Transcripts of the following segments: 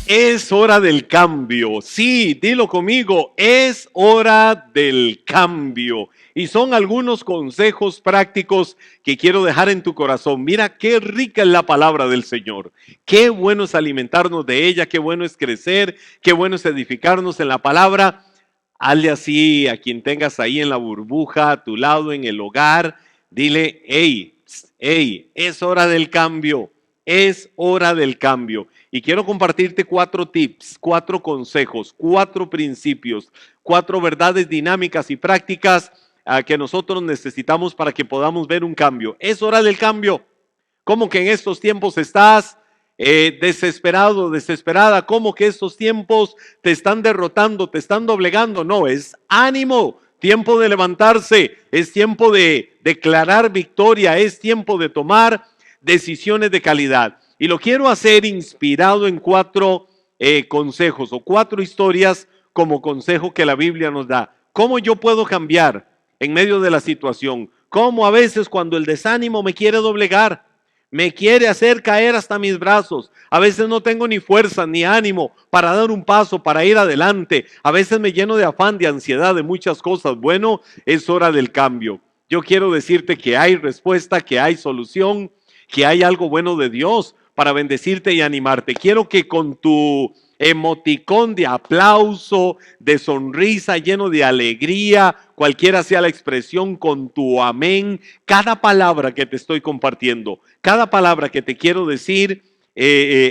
Es hora del cambio. Sí, dilo conmigo, es hora del cambio. Y son algunos consejos prácticos que quiero dejar en tu corazón. Mira qué rica es la palabra del Señor. Qué bueno es alimentarnos de ella, qué bueno es crecer, qué bueno es edificarnos en la palabra. Hazle así a quien tengas ahí en la burbuja, a tu lado, en el hogar. Dile, hey, hey, es hora del cambio. Es hora del cambio. Y quiero compartirte 4 tips, 4 consejos, 4 principios, 4 verdades dinámicas y prácticas que nosotros necesitamos para que podamos ver un cambio. Es hora del cambio. ¿Cómo que en estos tiempos estás desesperado, desesperada? ¿Cómo que estos tiempos te están derrotando, te están doblegando? No, es ánimo, tiempo de levantarse, es tiempo de declarar victoria, es tiempo de tomar decisiones de calidad. Y lo quiero hacer inspirado en 4 consejos o 4 historias como consejo que la Biblia nos da. ¿Cómo yo puedo cambiar en medio de la situación? ¿Cómo a veces cuando el desánimo me quiere doblegar? Me quiere hacer caer hasta mis brazos. A veces no tengo ni fuerza ni ánimo para dar un paso, para ir adelante. A veces me lleno de afán, de ansiedad, de muchas cosas. Bueno, es hora del cambio. Yo quiero decirte que hay respuesta, que hay solución, que hay algo bueno de Dios para bendecirte y animarte. Quiero que con tu emoticón de aplauso, de sonrisa, lleno de alegría, cualquiera sea la expresión, con tu amén, cada palabra que te estoy compartiendo, cada palabra que te quiero decir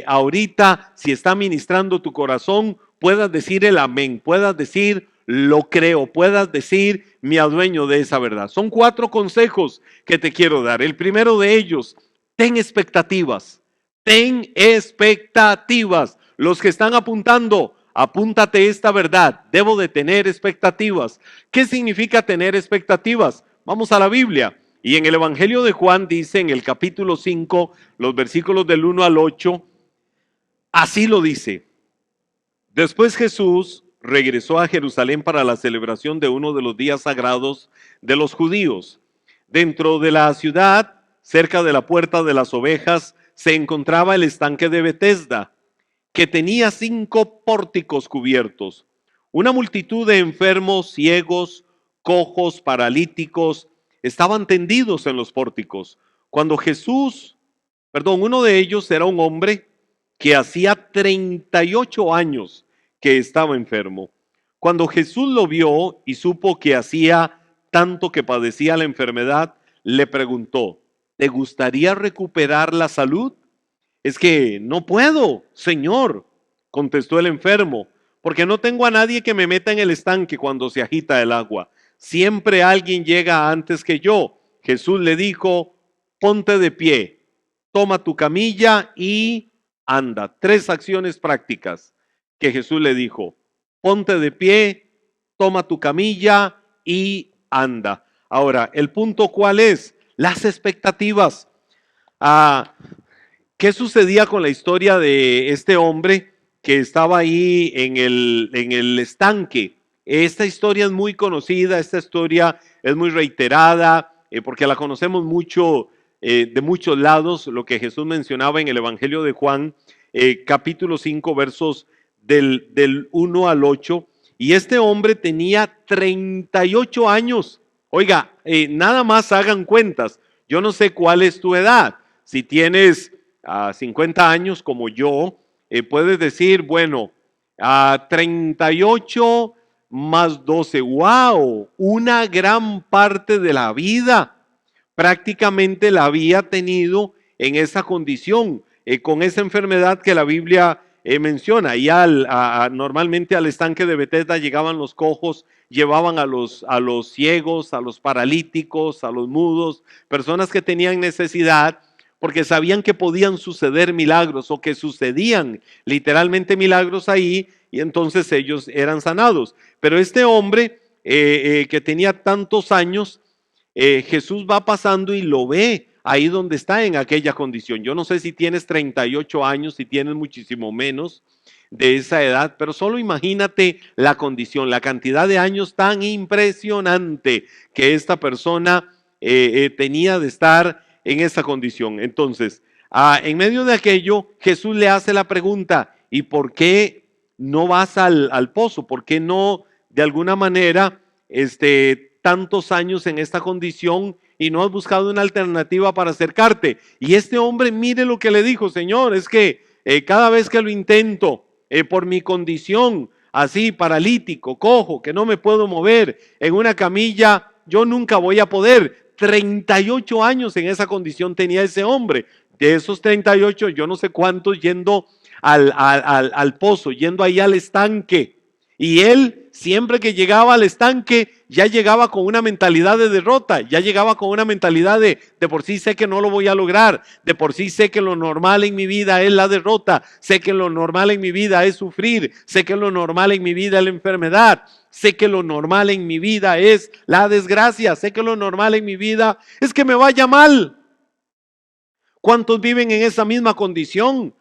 ahorita, si está ministrando tu corazón, puedas decir el amén, puedas decir lo creo, puedas decir me adueño de esa verdad. Son 4 consejos que te quiero dar. El primero de ellos, ten expectativas, ten expectativas. Los que están apuntando, apúntate esta verdad. Debo de tener expectativas. ¿Qué significa tener expectativas? Vamos a la Biblia. Y en el Evangelio de Juan dice en el capítulo 5, los versículos del 1 al 8, así lo dice. Después Jesús regresó a Jerusalén para la celebración de uno de los días sagrados de los judíos. Dentro de la ciudad, cerca de la puerta de las ovejas, se encontraba el estanque de Betesda, que tenía 5 pórticos cubiertos. Una multitud de enfermos, ciegos, cojos, paralíticos, estaban tendidos en los pórticos. Uno de ellos era un hombre que hacía 38 años que estaba enfermo. Cuando Jesús lo vio y supo que hacía tanto que padecía la enfermedad, le preguntó, ¿te gustaría recuperar la salud? Es que no puedo, Señor, contestó el enfermo, porque no tengo a nadie que me meta en el estanque cuando se agita el agua. Siempre alguien llega antes que yo. Jesús le dijo, ponte de pie, toma tu camilla y anda. 3 acciones prácticas que Jesús le dijo. Ponte de pie, toma tu camilla y anda. Ahora, el punto ¿cuál es? Las expectativas. ¿Qué sucedía con la historia de este hombre que estaba ahí en el estanque? Esta historia es muy conocida, esta historia es muy reiterada, porque la conocemos mucho de muchos lados, lo que Jesús mencionaba en el Evangelio de Juan, capítulo 5, versos del 1 al 8. Y este hombre tenía 38 años. Oiga, nada más hagan cuentas. Yo no sé cuál es tu edad. Si tienes 50 años como yo, puedes decir, bueno, 38 más 12, wow, una gran parte de la vida prácticamente la había tenido en esa condición, con esa enfermedad que la Biblia menciona. Y normalmente al estanque de Betesda llegaban los cojos, llevaban a los ciegos, a los paralíticos, a los mudos, personas que tenían necesidad, porque sabían que podían suceder milagros o que sucedían literalmente milagros ahí y entonces ellos eran sanados. Pero este hombre que tenía tantos años, Jesús va pasando y lo ve ahí donde está en aquella condición. Yo no sé si tienes 38 años, si tienes muchísimo menos de esa edad, pero solo imagínate la condición, la cantidad de años tan impresionante que esta persona tenía de estar en esa condición. Entonces, en medio de aquello, Jesús le hace la pregunta, ¿Y por qué no vas al pozo? ¿Por qué no, de alguna manera, tantos años en esta condición y no has buscado una alternativa para acercarte? Y este hombre, mire lo que le dijo: Señor, es que cada vez que lo intento, por mi condición, así paralítico, cojo, que no me puedo mover, en una camilla, yo nunca voy a poder. 38 años en esa condición tenía ese hombre. De esos 38, yo no sé cuántos yendo al pozo, yendo ahí al estanque. Y él, siempre que llegaba al estanque, ya llegaba con una mentalidad de derrota, ya llegaba con una mentalidad de por sí sé que no lo voy a lograr, de por sí sé que lo normal en mi vida es la derrota, sé que lo normal en mi vida es sufrir, sé que lo normal en mi vida es la enfermedad, sé que lo normal en mi vida es la desgracia, sé que lo normal en mi vida es que me vaya mal. ¿Cuántos viven en esa misma condición?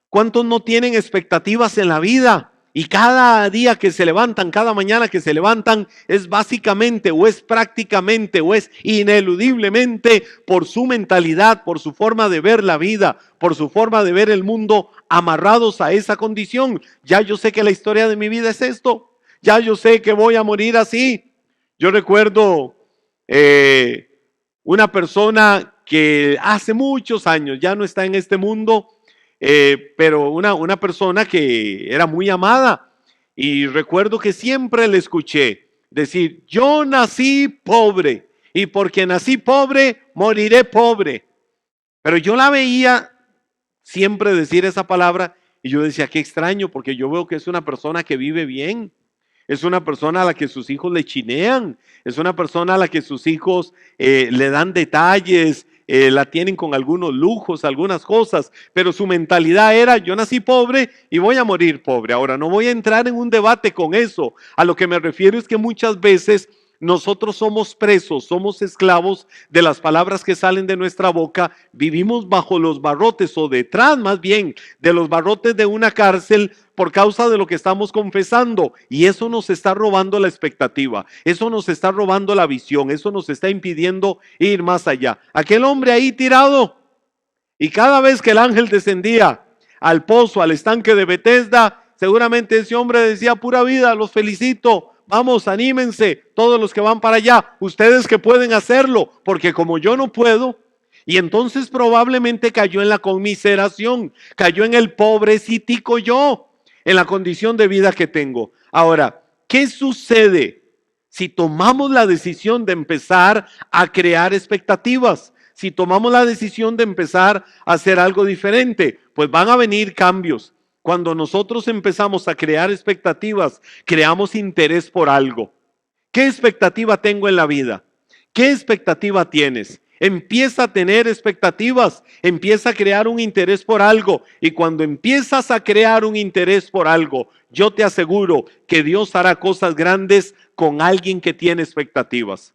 ¿Cuántos no tienen expectativas en la vida? Y cada día que se levantan, cada mañana que se levantan, es básicamente o es prácticamente o es ineludiblemente por su mentalidad, por su forma de ver la vida, por su forma de ver el mundo, amarrados a esa condición. Ya yo sé que la historia de mi vida es esto. Ya yo sé que voy a morir así. Yo recuerdo una persona que hace muchos años ya no está en este mundo, pero una persona que era muy amada, y recuerdo que siempre le escuché decir: yo nací pobre y porque nací pobre moriré pobre. Pero yo la veía siempre decir esa palabra y yo decía: qué extraño, porque yo veo que es una persona que vive bien. Es una persona a la que sus hijos le chinean, es una persona a la que sus hijos le dan detalles, la tienen con algunos lujos, algunas cosas, pero su mentalidad era: yo nací pobre y voy a morir pobre. Ahora, no voy a entrar en un debate con eso. A lo que me refiero es que muchas veces nosotros somos presos, somos esclavos de las palabras que salen de nuestra boca, vivimos bajo los barrotes o detrás más bien de los barrotes de una cárcel por causa de lo que estamos confesando, y eso nos está robando la expectativa, eso nos está robando la visión, eso nos está impidiendo ir más allá. Aquel hombre ahí tirado, y cada vez que el ángel descendía al pozo, al estanque de Betesda, seguramente ese hombre decía: pura vida, los felicito, vamos, anímense, todos los que van para allá, ustedes que pueden hacerlo, porque como yo no puedo. Y entonces probablemente cayó en la conmiseración, cayó en el pobrecitico yo, en la condición de vida que tengo. Ahora, ¿qué sucede si tomamos la decisión de empezar a crear expectativas? Si tomamos la decisión de empezar a hacer algo diferente, pues van a venir cambios. Cuando nosotros empezamos a crear expectativas, creamos interés por algo. ¿Qué expectativa tengo en la vida? ¿Qué expectativa tienes? Empieza a tener expectativas, empieza a crear un interés por algo, y cuando empiezas a crear un interés por algo, yo te aseguro que Dios hará cosas grandes con alguien que tiene expectativas.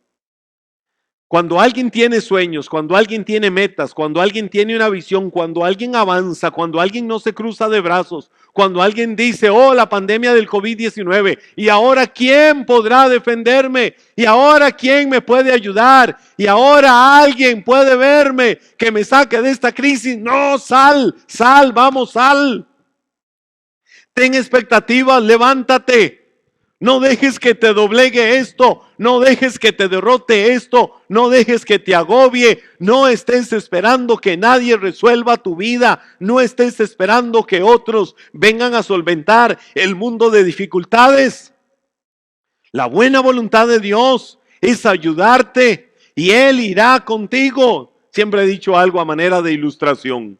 Cuando alguien tiene sueños, cuando alguien tiene metas, cuando alguien tiene una visión, cuando alguien avanza, cuando alguien no se cruza de brazos, cuando alguien dice: oh, la pandemia del COVID-19, y ahora ¿quién podrá defenderme? Y ahora ¿quién me puede ayudar? Y ahora alguien puede verme, que me saque de esta crisis. No, sal, vamos, sal. Ten expectativas, levántate. No dejes que te doblegue esto, no dejes que te derrote esto, no dejes que te agobie, no estés esperando que nadie resuelva tu vida, no estés esperando que otros vengan a solventar el mundo de dificultades. La buena voluntad de Dios es ayudarte y Él irá contigo. Siempre he dicho algo a manera de ilustración.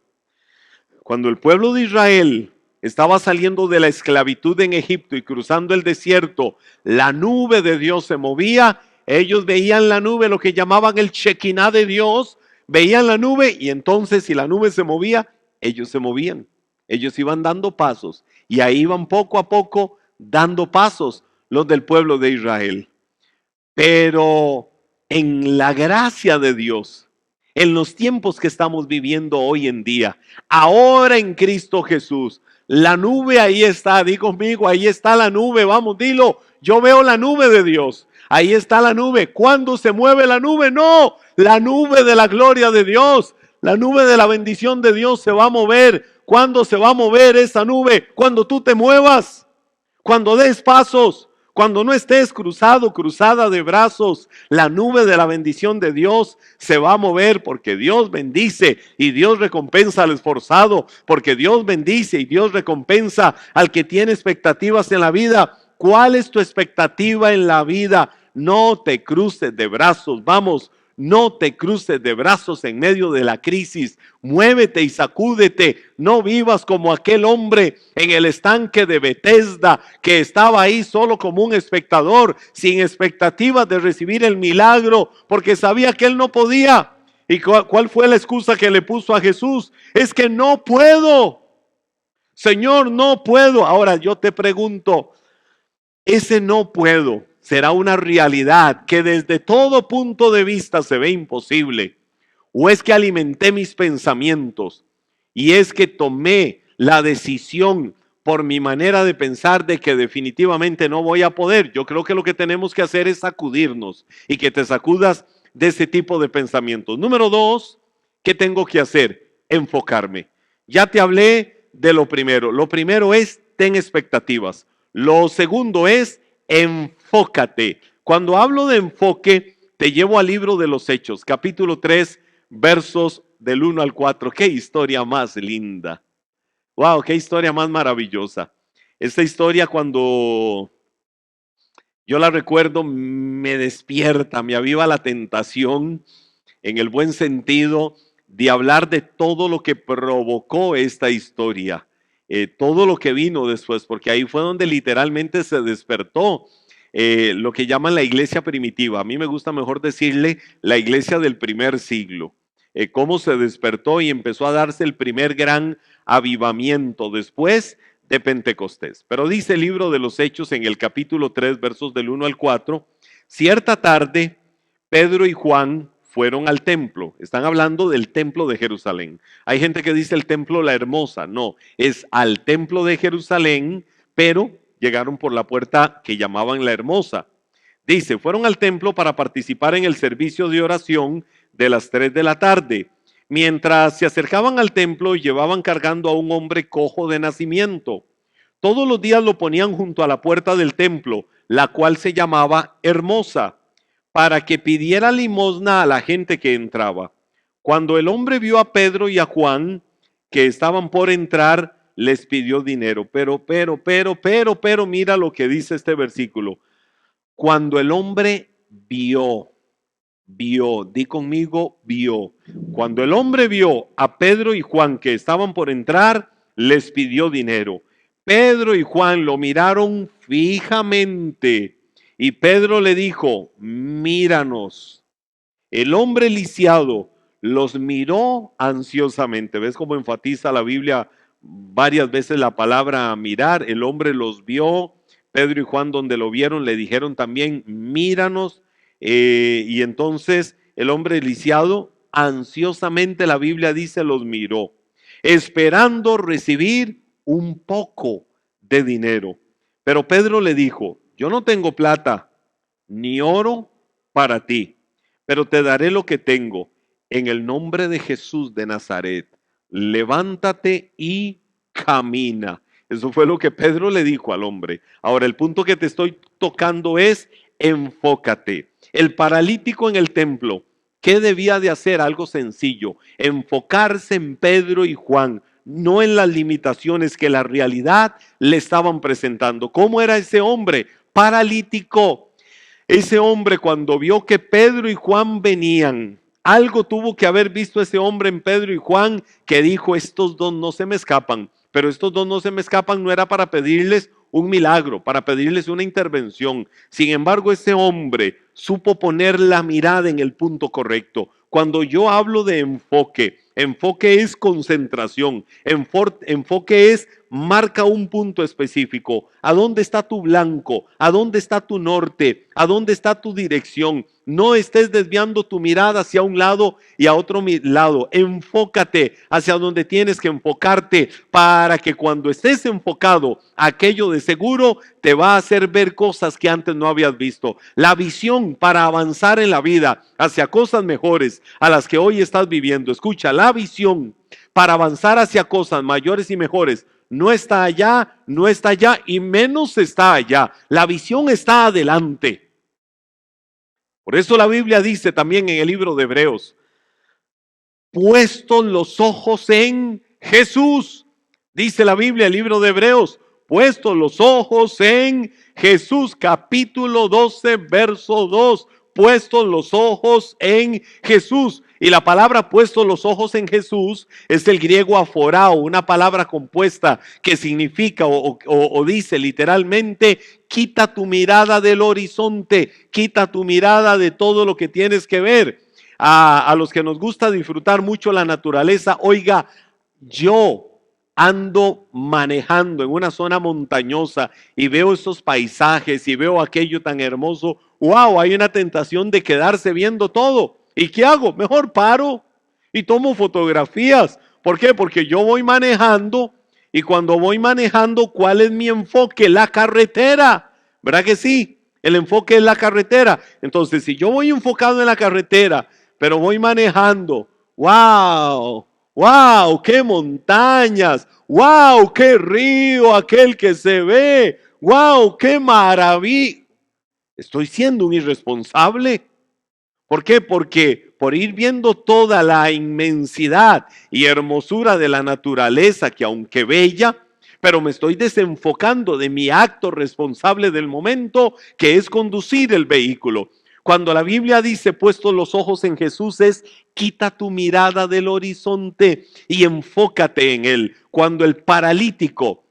Cuando el pueblo de Israel estaba saliendo de la esclavitud en Egipto y cruzando el desierto, la nube de Dios se movía, ellos veían la nube, lo que llamaban el Shekinah de Dios, veían la nube, y entonces si la nube se movía, ellos se movían, ellos iban dando pasos, y ahí iban poco a poco dando pasos los del pueblo de Israel. Pero en la gracia de Dios, en los tiempos que estamos viviendo hoy en día, ahora en Cristo Jesús, la nube ahí está. Di conmigo: ahí está la nube. Vamos, dilo: yo veo la nube de Dios. Ahí está la nube. ¿Cuándo se mueve la nube? No, la nube de la gloria de Dios, la nube de la bendición de Dios se va a mover ¿Cuándo se va a mover esa nube? Cuando tú te muevas, cuando des pasos, cuando no estés cruzado, cruzada de brazos. La nube de la bendición de Dios se va a mover porque Dios bendice y Dios recompensa al esforzado, porque Dios bendice y Dios recompensa al que tiene expectativas en la vida. ¿Cuál es tu expectativa en la vida? No te cruces de brazos, vamos. No te cruces de brazos en medio de la crisis. Muévete y sacúdete. No vivas como aquel hombre en el estanque de Betesda que estaba ahí solo como un espectador, sin expectativas de recibir el milagro, porque sabía que él no podía. ¿Y cuál fue la excusa que le puso a Jesús? Es que no puedo. Señor, no puedo. Ahora yo te pregunto, ese no puedo será una realidad que desde todo punto de vista se ve imposible, o es que alimenté mis pensamientos y es que tomé la decisión por mi manera de pensar de que definitivamente no voy a poder. Yo creo que lo que tenemos que hacer es sacudirnos y que te sacudas de ese tipo de pensamientos. Número 2, ¿qué tengo que hacer? Enfocarme. Ya te hablé de lo primero. Lo primero es ten expectativas. Lo segundo es enfócate. Cuando hablo de enfoque, te llevo al libro de los Hechos, capítulo 3, versos del 1 al 4. Qué historia más linda. Wow, qué historia más maravillosa. Esta historia, cuando yo la recuerdo, me despierta, me aviva la tentación, en el buen sentido, de hablar de todo lo que provocó esta historia. Todo lo que vino después, porque ahí fue donde literalmente se despertó lo que llaman la iglesia primitiva. A mí me gusta mejor decirle la iglesia del primer siglo. Cómo se despertó y empezó a darse el primer gran avivamiento después de Pentecostés. Pero dice el libro de los Hechos en el capítulo 3, versos del 1 al 4, cierta tarde, Pedro y Juan fueron al templo. Están hablando del templo de Jerusalén. Hay gente que dice el templo La Hermosa. No, es al templo de Jerusalén, pero llegaron por la puerta que llamaban La Hermosa. Dice, fueron al templo para participar en el servicio de oración de las 3 de la tarde. Mientras se acercaban al templo, llevaban cargando a un hombre cojo de nacimiento. Todos los días lo ponían junto a la puerta del templo, la cual se llamaba Hermosa, para que pidiera limosna a la gente que entraba. Cuando el hombre vio a Pedro y a Juan, que estaban por entrar, les pidió dinero. Pero, mira lo que dice este versículo. Cuando el hombre vio, di conmigo, vio. Cuando el hombre vio a Pedro y Juan que estaban por entrar, les pidió dinero. Pedro y Juan lo miraron fijamente y Pedro le dijo, míranos. El hombre lisiado los miró ansiosamente. ¿Ves cómo enfatiza la Biblia varias veces la palabra mirar? El hombre los vio. Pedro y Juan, donde lo vieron, le dijeron también, míranos. Y entonces el hombre lisiado ansiosamente, la Biblia dice, los miró, esperando recibir un poco de dinero. Pero Pedro le dijo, yo no tengo plata ni oro para ti, pero te daré lo que tengo. En el nombre de Jesús de Nazaret, levántate y camina. Eso fue lo que Pedro le dijo al hombre. Ahora, el punto que te estoy tocando es enfócate. El paralítico en el templo, ¿qué debía de hacer? Algo sencillo, enfocarse en Pedro y Juan, no en las limitaciones que la realidad le estaban presentando. ¿Cómo era ese hombre paralítico? Ese hombre, cuando vio que Pedro y Juan venían, algo tuvo que haber visto ese hombre en Pedro y Juan, que dijo, estos dos no se me escapan. Pero estos dos no se me escapan, no era para pedirles un milagro, para pedirles una intervención. Sin embargo, ese hombre supo poner la mirada en el punto correcto. Cuando yo hablo de enfoque, enfoque es concentración, enfoque es marca un punto específico. ¿A dónde está tu blanco? ¿A dónde está tu norte? ¿A dónde está tu dirección? No estés desviando tu mirada hacia un lado y a otro lado. Enfócate hacia donde tienes que enfocarte para que cuando estés enfocado, aquello de seguro te va a hacer ver cosas que antes no habías visto. La visión para avanzar en la vida hacia cosas mejores a las que hoy estás viviendo. Escucha, la visión para avanzar hacia cosas mayores y mejores, no está allá, no está allá y menos está allá. La visión está adelante. Por eso la Biblia dice también en el libro de Hebreos, puestos los ojos en Jesús. Dice la Biblia, el libro de Hebreos, puestos los ojos en Jesús, capítulo 12, verso 2. Puestos los ojos en Jesús. Y la palabra puestos los ojos en Jesús es el griego aforao, una palabra compuesta que significa o dice literalmente, quita tu mirada del horizonte, quita tu mirada de todo lo que tienes que ver. A los que nos gusta disfrutar mucho la naturaleza, oiga, yo ando manejando en una zona montañosa y veo estos paisajes y veo aquello tan hermoso, wow, hay una tentación de quedarse viendo todo. ¿Y qué hago? Mejor paro y tomo fotografías. ¿Por qué? Porque yo voy manejando y cuando voy manejando, ¿cuál es mi enfoque? La carretera, ¿verdad que sí? El enfoque es la carretera. Entonces, si yo voy enfocado en la carretera, pero voy manejando, wow, wow, qué montañas, wow, qué río aquel que se ve, wow, qué maravilla. Estoy siendo un irresponsable. ¿Por qué? Porque por ir viendo toda la inmensidad y hermosura de la naturaleza, que aunque bella, pero me estoy desenfocando de mi acto responsable del momento, que es conducir el vehículo. Cuando la Biblia dice, puestos los ojos en Jesús, es quita tu mirada del horizonte y enfócate en Él. Cuando el paralítico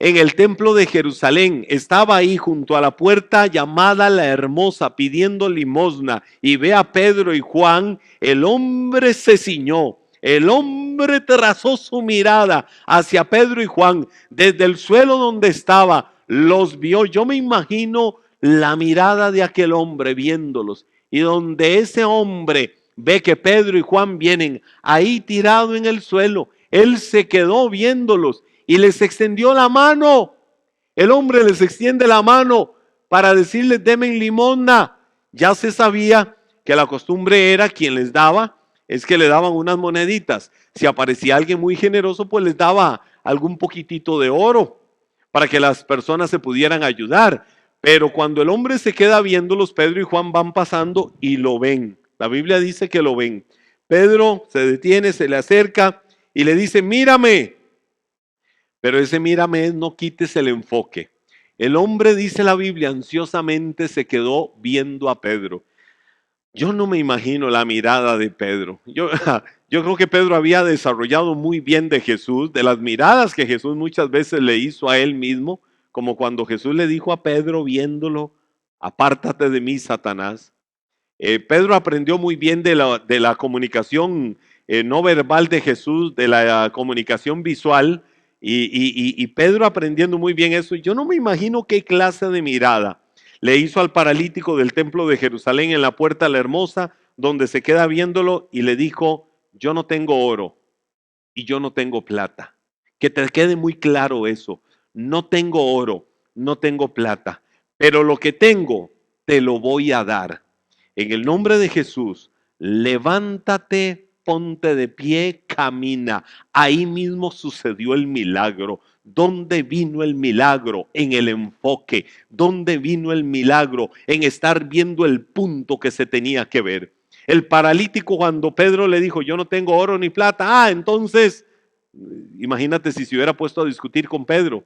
en el templo de Jerusalén estaba ahí junto a la puerta llamada la Hermosa pidiendo limosna y ve a Pedro y Juan, el hombre se ciñó, el hombre trazó su mirada hacia Pedro y Juan desde el suelo donde estaba, los vio. Yo me imagino la mirada de aquel hombre viéndolos y donde ese hombre ve que Pedro y Juan vienen ahí tirado en el suelo, él se quedó viéndolos y les extendió la mano. El hombre les extiende la mano para decirles, denme limosna. Ya se sabía que la costumbre era, quien les daba, es que le daban unas moneditas. Si aparecía alguien muy generoso, pues les daba algún poquitito de oro para que las personas se pudieran ayudar. Pero cuando el hombre se queda viéndolos, Pedro y Juan van pasando y lo ven. La Biblia dice que lo ven. Pedro se detiene, se le acerca y le dice, mírame. Pero ese mírame es no quites el enfoque. El hombre, dice la Biblia, ansiosamente se quedó viendo a Pedro. Yo no me imagino la mirada de Pedro. Yo creo que Pedro había desarrollado muy bien de Jesús, de las miradas que Jesús muchas veces le hizo a él mismo, como cuando Jesús le dijo a Pedro viéndolo, apártate de mí, Satanás. Pedro aprendió muy bien de la comunicación no verbal de Jesús, de la comunicación visual, y Pedro aprendiendo muy bien eso. Yo no me imagino qué clase de mirada le hizo al paralítico del templo de Jerusalén en la puerta la Hermosa, donde se queda viéndolo y le dijo, yo no tengo oro y yo no tengo plata. Que te quede muy claro eso. No tengo oro, no tengo plata, pero lo que tengo te lo voy a dar. En el nombre de Jesús, levántate, ponte de pie, camina. Ahí mismo sucedió el milagro. ¿Dónde vino el milagro? En el enfoque. ¿Dónde vino el milagro? En estar viendo el punto que se tenía que ver. El paralítico, cuando Pedro le dijo, yo no tengo oro ni plata, entonces, imagínate si se hubiera puesto a discutir con Pedro.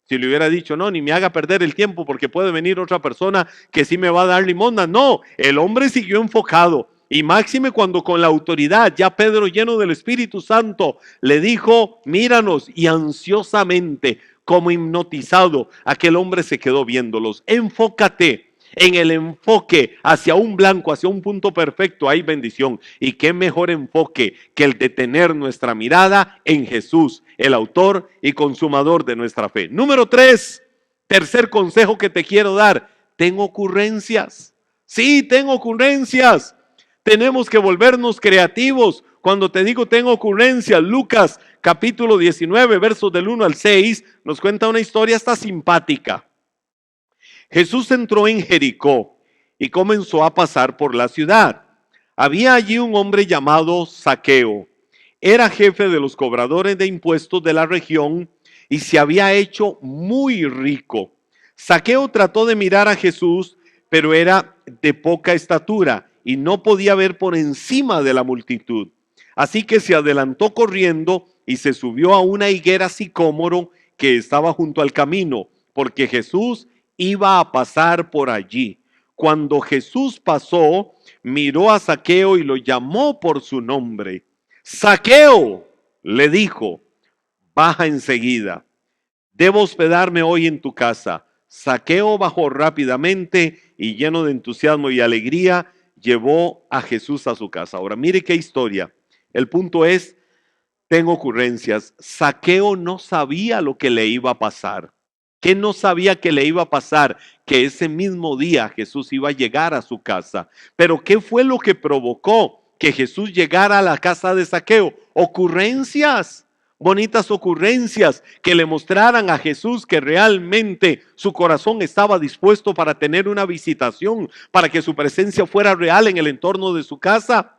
Si le hubiera dicho, no, ni me haga perder el tiempo porque puede venir otra persona que sí me va a dar limosna. No, el hombre siguió enfocado. Y máxime cuando con la autoridad, ya Pedro lleno del Espíritu Santo, le dijo, míranos, y ansiosamente, como hipnotizado, aquel hombre se quedó viéndolos. Enfócate. En el enfoque hacia un blanco, hacia un punto perfecto, hay bendición. Y qué mejor enfoque que el de tener nuestra mirada en Jesús, el autor y consumador de nuestra fe. Número 3, tercer consejo que te quiero dar. Ten ocurrencias. Sí, ten ocurrencias. Tenemos que volvernos creativos. Cuando te digo ten ocurrencias, Lucas capítulo 19, versos del 1 al 6, nos cuenta una historia hasta simpática. Jesús entró en Jericó y comenzó a pasar por la ciudad. Había allí un hombre llamado Zaqueo. era jefe de los cobradores de impuestos de la región y se había hecho muy rico. Zaqueo trató de mirar a Jesús, pero era de poca estatura y no podía ver por encima de la multitud. Así que se adelantó corriendo y se subió a una higuera sicómoro que estaba junto al camino, porque Jesús iba a pasar por allí. Cuando Jesús pasó, miró a Zaqueo y lo llamó por su nombre. Zaqueo, le dijo, baja enseguida. Debo hospedarme hoy en tu casa. Zaqueo bajó rápidamente y lleno de entusiasmo y alegría, llevó a Jesús a su casa. Ahora, mire qué historia. El punto es, tengo ocurrencias. Zaqueo no sabía lo que le iba a pasar. ¿Qué no sabía que le iba a pasar? Que ese mismo día Jesús iba a llegar a su casa. Pero ¿qué fue lo que provocó que Jesús llegara a la casa de Zaqueo? Ocurrencias, bonitas ocurrencias que le mostraran a Jesús que realmente su corazón estaba dispuesto para tener una visitación, para que su presencia fuera real en el entorno de su casa.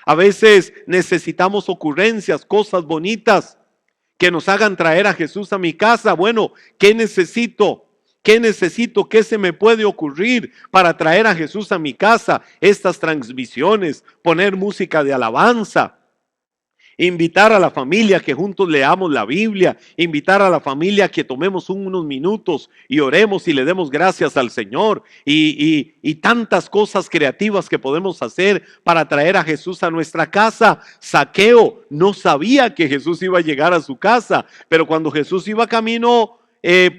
A veces necesitamos ocurrencias, cosas bonitas que nos hagan traer a Jesús a mi casa. Bueno, ¿qué necesito? ¿Qué necesito? ¿Qué se me puede ocurrir para traer a Jesús a mi casa? Estas transmisiones, poner música de alabanza, invitar a la familia que juntos leamos la Biblia, invitar a la familia que tomemos unos minutos y oremos y le demos gracias al Señor y tantas cosas creativas que podemos hacer para traer a Jesús a nuestra casa. Zaqueo no sabía que Jesús iba a llegar a su casa, pero cuando Jesús iba camino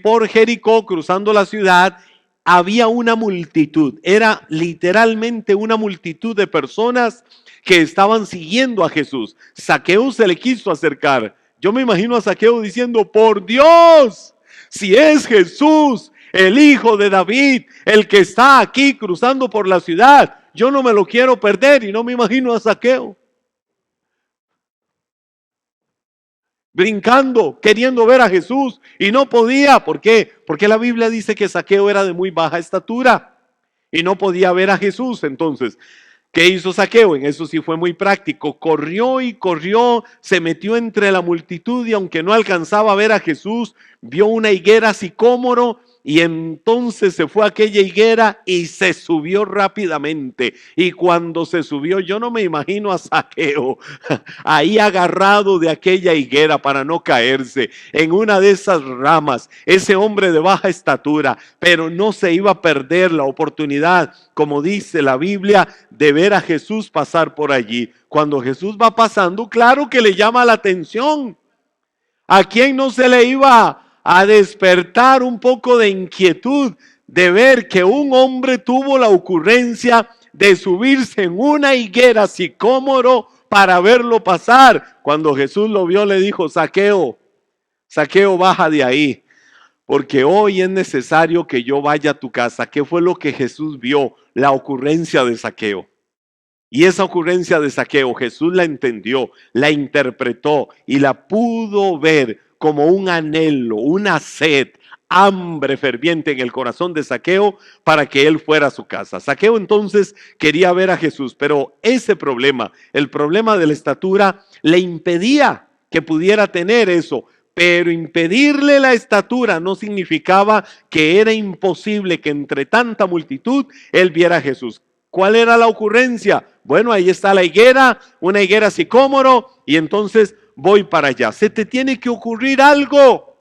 por Jericó, cruzando la ciudad, había una multitud, era literalmente una multitud de personas que estaban siguiendo a Jesús. Zaqueo se le quiso acercar. Yo me imagino a Zaqueo diciendo, por Dios, si es Jesús, el hijo de David, el que está aquí cruzando por la ciudad, yo no me lo quiero perder. Y no me imagino a Zaqueo brincando, queriendo ver a Jesús y no podía. ¿Por qué? Porque la Biblia dice que Zaqueo era de muy baja estatura y no podía ver a Jesús. Entonces, ¿qué hizo Zaqueo? En eso sí fue muy práctico. Corrió y corrió, se metió entre la multitud y aunque no alcanzaba a ver a Jesús, vio una higuera sicómoro y entonces se fue a aquella higuera y se subió rápidamente. Y cuando se subió, yo no me imagino a Zaqueo ahí agarrado de aquella higuera para no caerse en una de esas ramas. Ese hombre de baja estatura, pero no se iba a perder la oportunidad, como dice la Biblia, de ver a Jesús pasar por allí. Cuando Jesús va pasando, claro que le llama la atención. ¿A quién no se le iba a despertar un poco de inquietud de ver que un hombre tuvo la ocurrencia de subirse en una higuera sicómoro para verlo pasar? Cuando Jesús lo vio, le dijo, Zaqueo, Zaqueo, baja de ahí, porque hoy es necesario que yo vaya a tu casa. ¿Qué fue lo que Jesús vio? La ocurrencia de Zaqueo. Y esa ocurrencia de Zaqueo, Jesús la entendió, la interpretó y la pudo ver como un anhelo, una sed, hambre ferviente en el corazón de Zaqueo para que él fuera a su casa. Zaqueo entonces quería ver a Jesús, pero ese problema, el problema de la estatura, le impedía que pudiera tener eso. Pero impedirle la estatura no significaba que era imposible que entre tanta multitud él viera a Jesús. ¿Cuál era la ocurrencia? Bueno, ahí está la higuera, una higuera sicómoro, y entonces voy para allá. Se te tiene que ocurrir algo.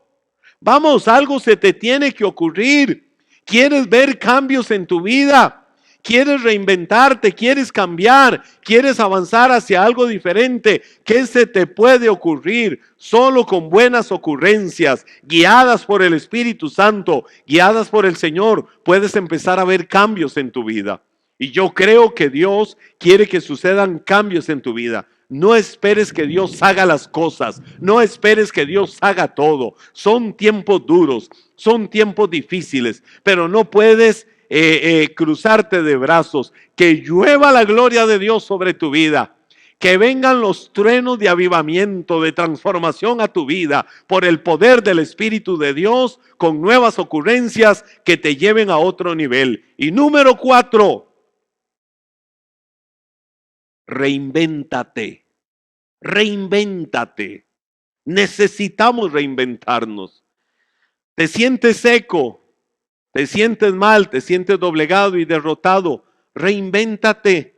Vamos, algo se te tiene que ocurrir. ¿Quieres ver cambios en tu vida? ¿Quieres reinventarte? ¿Quieres cambiar? ¿Quieres avanzar hacia algo diferente? ¿Qué se te puede ocurrir? Solo con buenas ocurrencias, guiadas por el Espíritu Santo, guiadas por el Señor, puedes empezar a ver cambios en tu vida. Y yo creo que Dios quiere que sucedan cambios en tu vida. No esperes que Dios haga las cosas. No esperes que Dios haga todo. Son tiempos duros, son tiempos difíciles, pero no puedes cruzarte de brazos. Que llueva la gloria de Dios sobre tu vida. Que vengan los truenos de avivamiento, de transformación a tu vida por el poder del Espíritu de Dios, con nuevas ocurrencias que te lleven a otro nivel. Y número 4, reinvéntate. Reinvéntate. Necesitamos reinventarnos. Te sientes seco, te sientes mal, te sientes doblegado y derrotado. Reinvéntate.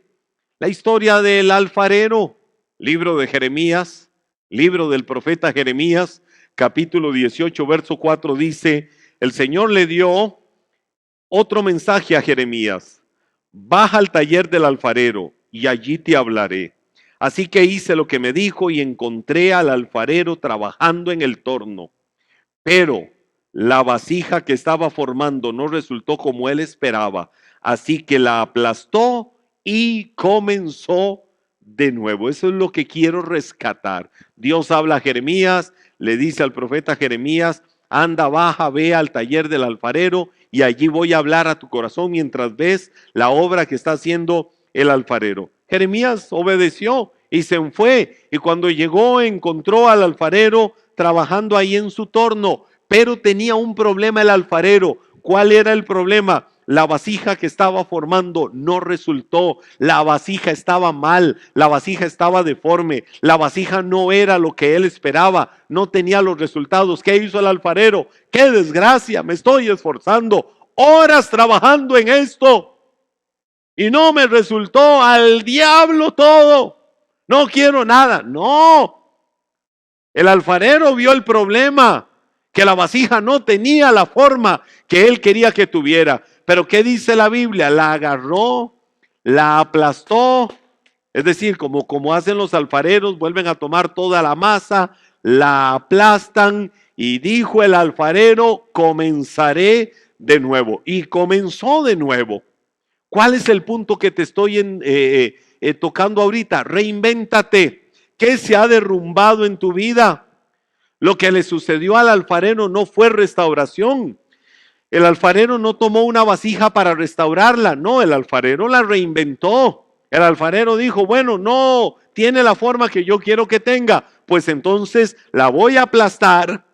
La historia del alfarero, libro de Jeremías, libro del profeta Jeremías, capítulo 18, verso 4 dice, el Señor le dio otro mensaje a Jeremías. Baja al taller del alfarero y allí te hablaré. Así que hice lo que me dijo y encontré al alfarero trabajando en el torno. Pero la vasija que estaba formando no resultó como él esperaba. Así que la aplastó y comenzó de nuevo. Eso es lo que quiero rescatar. Dios habla a Jeremías, le dice al profeta Jeremías, anda, baja, ve al taller del alfarero y allí voy a hablar a tu corazón mientras ves la obra que está haciendo el alfarero. Jeremías obedeció y se fue, y cuando llegó encontró al alfarero trabajando ahí en su torno, pero tenía un problema el alfarero. ¿Cuál era el problema? La vasija que estaba formando no resultó, la vasija estaba mal, la vasija estaba deforme, la vasija no era lo que él esperaba, no tenía los resultados. ¿Qué hizo el alfarero? ¡Qué desgracia! Me estoy esforzando, horas trabajando en esto y no me resultó, al diablo todo, no quiero nada. No, el alfarero vio el problema, que la vasija no tenía la forma que él quería que tuviera. Pero ¿qué dice la Biblia? La agarró, la aplastó, es decir, como hacen los alfareros, vuelven a tomar toda la masa, la aplastan y dijo el alfarero, comenzaré de nuevo. Y comenzó de nuevo. ¿Cuál es el punto que te estoy tocando ahorita? Reinvéntate. ¿Qué se ha derrumbado en tu vida? Lo que le sucedió al alfarero no fue restauración. El alfarero no tomó una vasija para restaurarla, no, el alfarero la reinventó. El alfarero dijo, bueno, no tiene la forma que yo quiero que tenga, pues entonces la voy a aplastar,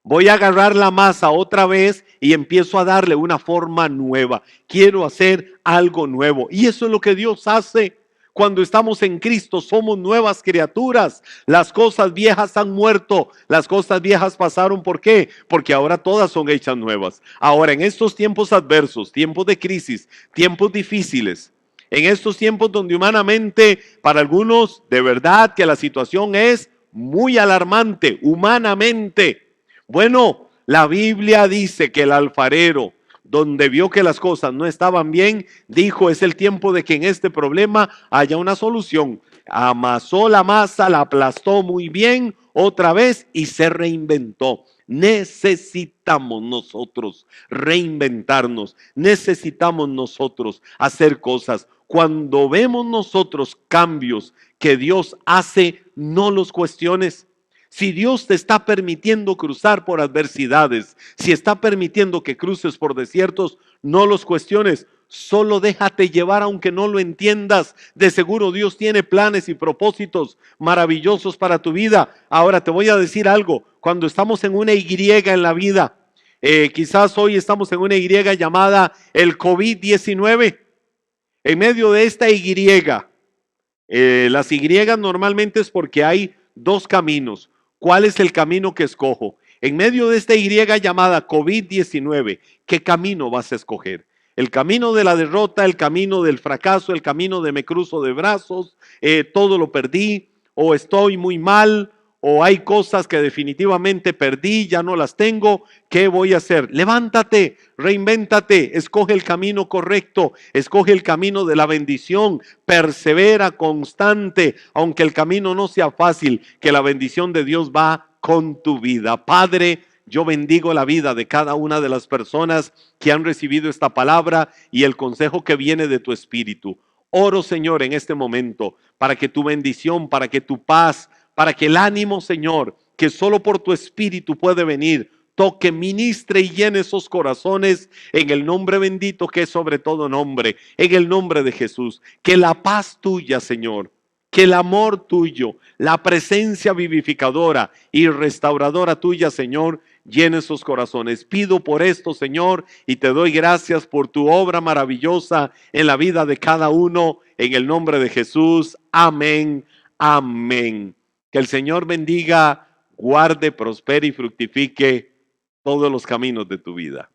voy a agarrar la masa otra vez y empiezo a darle una forma nueva. Quiero hacer algo nuevo. Y eso es lo que Dios hace. Cuando estamos en Cristo somos nuevas criaturas. Las cosas viejas han muerto, las cosas viejas pasaron. ¿Por qué? Porque ahora todas son hechas nuevas. Ahora en estos tiempos adversos, tiempos de crisis, tiempos difíciles, en estos tiempos donde humanamente para algunos de verdad que la situación es muy alarmante, humanamente. Bueno, la Biblia dice que el alfarero, donde vio que las cosas no estaban bien, dijo, es el tiempo de que en este problema haya una solución. Amasó la masa, la aplastó muy bien otra vez y se reinventó. Necesitamos nosotros reinventarnos, necesitamos nosotros hacer cosas. Cuando vemos nosotros cambios que Dios hace, no los cuestiones. Si Dios te está permitiendo cruzar por adversidades, si está permitiendo que cruces por desiertos, no los cuestiones, solo déjate llevar aunque no lo entiendas. De seguro Dios tiene planes y propósitos maravillosos para tu vida. Ahora te voy a decir algo, cuando estamos en una Y en la vida, quizás hoy estamos en una Y llamada el COVID-19, en medio de esta Y, las Y normalmente es porque hay dos caminos. ¿Cuál es el camino que escojo? En medio de esta Y llamada COVID-19, ¿qué camino vas a escoger? El camino de la derrota, el camino del fracaso, el camino de me cruzo de brazos, todo lo perdí, o estoy muy mal, o hay cosas que definitivamente perdí, ya no las tengo. ¿Qué voy a hacer? Levántate, reinvéntate, escoge el camino correcto, escoge el camino de la bendición, persevera, constante, aunque el camino no sea fácil, que la bendición de Dios va con tu vida. Padre, yo bendigo la vida de cada una de las personas que han recibido esta palabra y el consejo que viene de tu Espíritu. Oro, Señor, en este momento, para que tu bendición, para que tu paz, para que el ánimo, Señor, que solo por tu Espíritu puede venir, toque, ministre y llene esos corazones en el nombre bendito que es sobre todo nombre, en el nombre de Jesús. Que la paz tuya, Señor, que el amor tuyo, la presencia vivificadora y restauradora tuya, Señor, llene esos corazones. Pido por esto, Señor, y te doy gracias por tu obra maravillosa en la vida de cada uno, en el nombre de Jesús. Amén. Amén. Que el Señor bendiga, guarde, prospere y fructifique todos los caminos de tu vida.